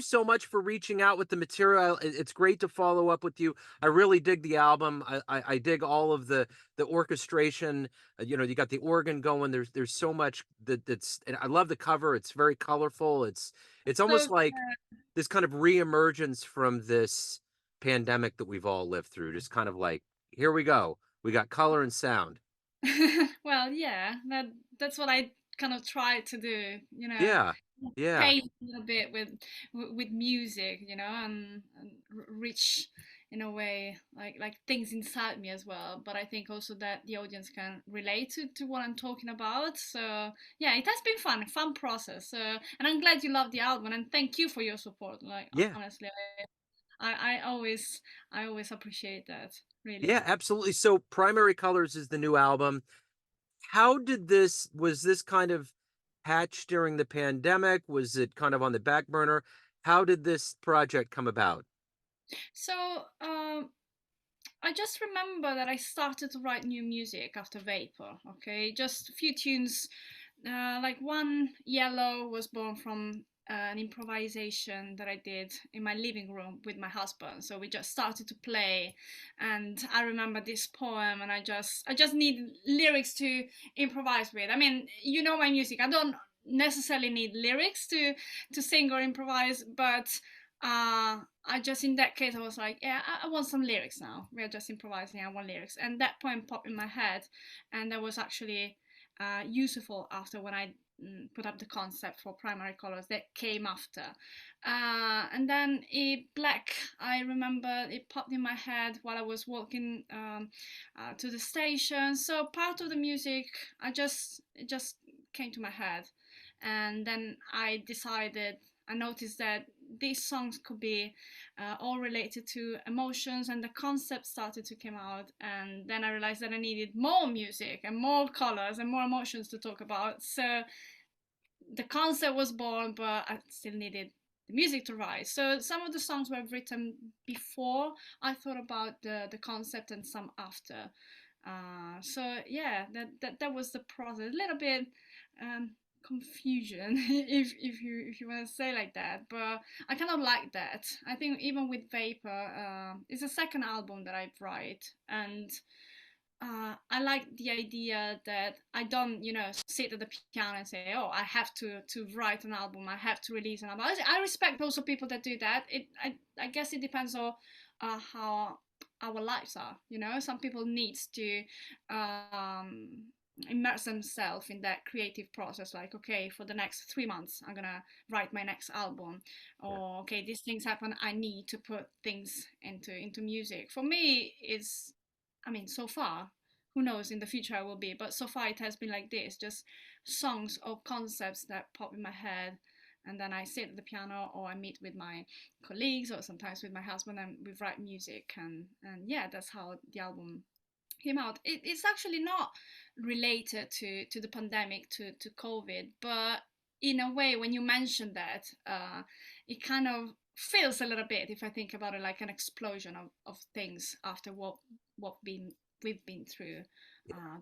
so much for reaching out with the material. It's great to follow up with you. I really dig the album. I dig all of the orchestration. You got the organ going. There's so much that's, and I love the cover. It's very colorful. It's almost So like this kind of reemergence from this pandemic that we've all lived through. Just kind of like, here we go. We got color and sound. well, yeah, that's what I kind of try to do, Yeah. Yeah. paint a little bit with music, and reach in a way like things inside me as well. But I think also that the audience can relate to what I'm talking about. So yeah, it has been fun process. And I'm glad you love the album, and thank you for your support. Like Yeah. honestly, I always appreciate that, really. Yeah, absolutely. So Primary Colors is the new album. How did this was this kind of hatched during the pandemic? Was it kind of on the back burner? How did this project come about? So I just remember that I started to write new music after Vapour. Okay, just a few tunes. Like one Yellow was born from an improvisation that I did in my living room with my husband. So we just started to play, and I remember this poem, and I just need lyrics to improvise with. I mean, you know my music. I don't necessarily need lyrics to sing or improvise, but I just in that case I was like, yeah, I want some lyrics now. We are just improvising. I want lyrics, and that poem popped in my head, and that was actually useful after when I put up the concept for primary colors that came after. And then black, I remember it popped in my head while I was walking to the station. So part of the music, it just came to my head, and then I noticed that these songs could be all related to emotions, and the concept started to come out, and then I realized that I needed more music and more colors and more emotions to talk about. So the concept was born, but I still needed the music to rise. So some of the songs were written before I thought about the concept, and some after. So yeah, that was the process. A little bit um, confusion, if you want to say like that. But I kind of like that. I think even with Vapor, it's the second album that I write, and I like the idea that I don't, sit at the piano and say, "Oh, I have to write an album. I have to release an album." I respect also people that do that. I guess it depends on how our lives are. Some people need to um, immerse themselves in that creative process. Like, okay, for the next 3 months, I'm gonna write my next album. Yeah. Or okay, these things happen. I need to put things into music. For me, is I mean, so far, who knows in the future I will be, but so far it has been like this, just songs or concepts that pop in my head, and then I sit at the piano or I meet with my colleagues or sometimes with my husband, and we write music, and yeah, that's how the album came out. It's actually not related to the pandemic, to COVID, but in a way, when you mention that, it kind of feels a little bit, if I think about it, like an explosion of things after what we've been through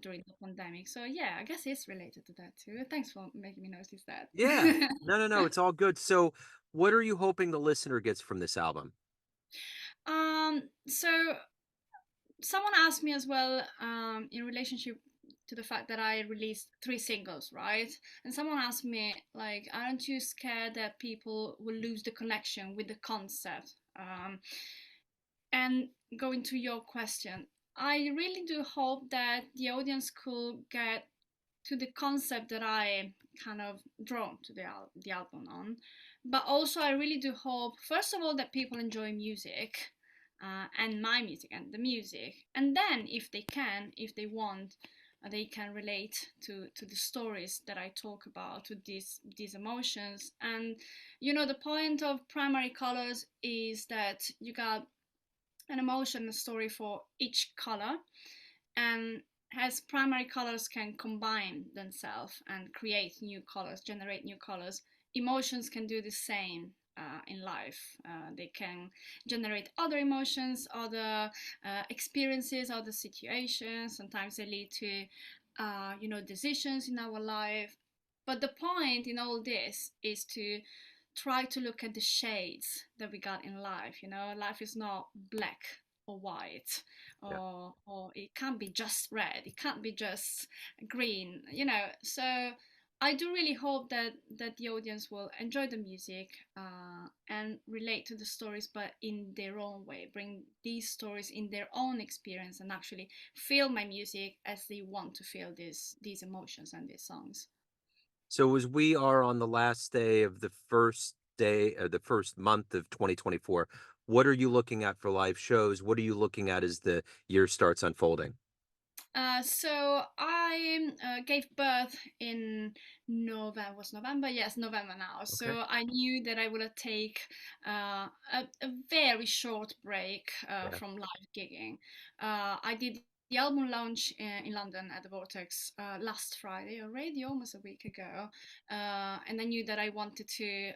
during the pandemic. So yeah, I guess it's related to that too. Thanks for making me notice that. Yeah. No, no, no, it's all good. So, what are you hoping the listener gets from this album? So someone asked me as well, in relationship to the fact that I released 3 singles, right? And someone asked me, like, aren't you scared that people will lose the connection with the concept? And going to your question, I really do hope that the audience could get to the concept that I kind of drawn to the album on. But also, I really do hope, first of all, that people enjoy music, and my music and the music. And then, if they can, if they want, they can relate to the stories that I talk about, to these emotions. And the point of primary colors is that you got an emotion, a story for each color, and as primary colors can combine themselves and create new colors, generate new colors, emotions can do the same. In life, they can generate other emotions, other experiences, other situations. Sometimes they lead to, decisions in our life. But the point in all this is to try to look at the shades that we got in life. You know, life is not black or white, Yeah. or it can't be just red, it can't be just green, you know. So I do really hope that the audience will enjoy the music, and relate to the stories, but in their own way, bring these stories in their own experience, and actually feel my music as they want to feel these emotions and these songs. So as we are on the last day of the first month of 2024, what are you looking at for live shows? What are you looking at as the year starts unfolding? So I gave birth in November. Was November? Yes, November now. Okay. So I knew that I would take a very short break Yeah. from live gigging. I did the album launch in London at the Vortex last Friday, already almost a week ago, and I knew that I wanted to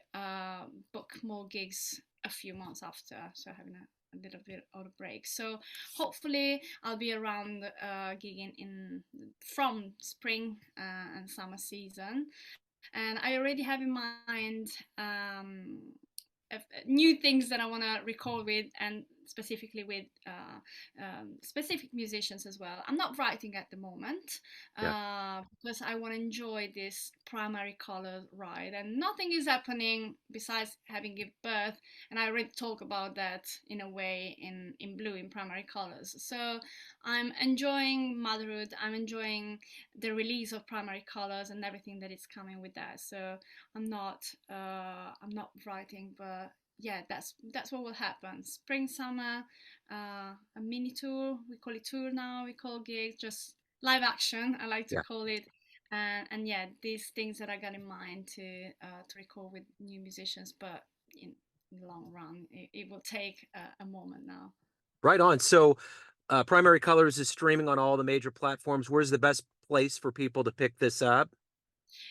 book more gigs a few months after, so having a little bit of a break. So hopefully I'll be around gigging in from spring and summer season, and I already have in mind new things that I want to record with, and specifically with specific musicians as well. I'm not writing at the moment Yeah. because I want to enjoy this primary color ride, and nothing is happening besides having give birth. And I already talk about that in a way in blue, in primary colors. So I'm enjoying motherhood. I'm enjoying the release of primary colors and everything that is coming with that. So I'm not writing, but yeah, that's what will happen. Spring, summer, a mini tour. We call it tour now. We call gigs just live action. I like to Yeah. call it. And yeah, these things that I got in mind to record with new musicians, but in the long run, it will take a moment now. Right on. So Primary Colors is streaming on all the major platforms. Where's the best place for people to pick this up?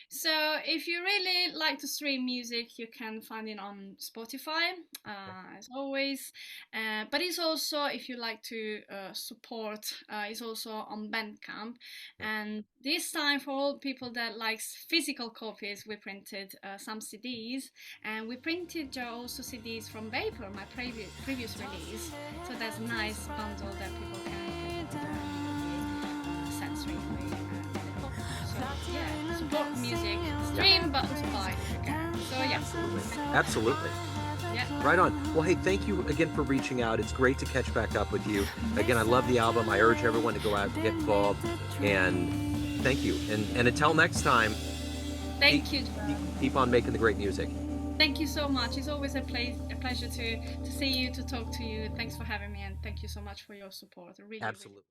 So if you really like to stream music, you can find it on Spotify, Yeah. as always. But it's also, if you like to support, it's also on Bandcamp. Yeah. And this time, for all people that likes physical copies, we printed some CDs, and we printed also CDs from Vapour, my previous release. So that's a nice bundle that people can hold immediately, sensory way. So yeah, support music, Yeah. stream, but also buy if you can. So yeah, Absolutely. Absolutely. yeah. Right on. Well, hey, thank you again for reaching out. It's great to catch back up with you. Again, I love the album. I urge everyone to go out and get involved. And thank you. And until next time, keep, Thank you, Joel. keep on making the great music. Thank you so much. It's always a pleasure to see you, to talk to you. Thanks for having me, and thank you so much for your support. Really, really. Absolutely.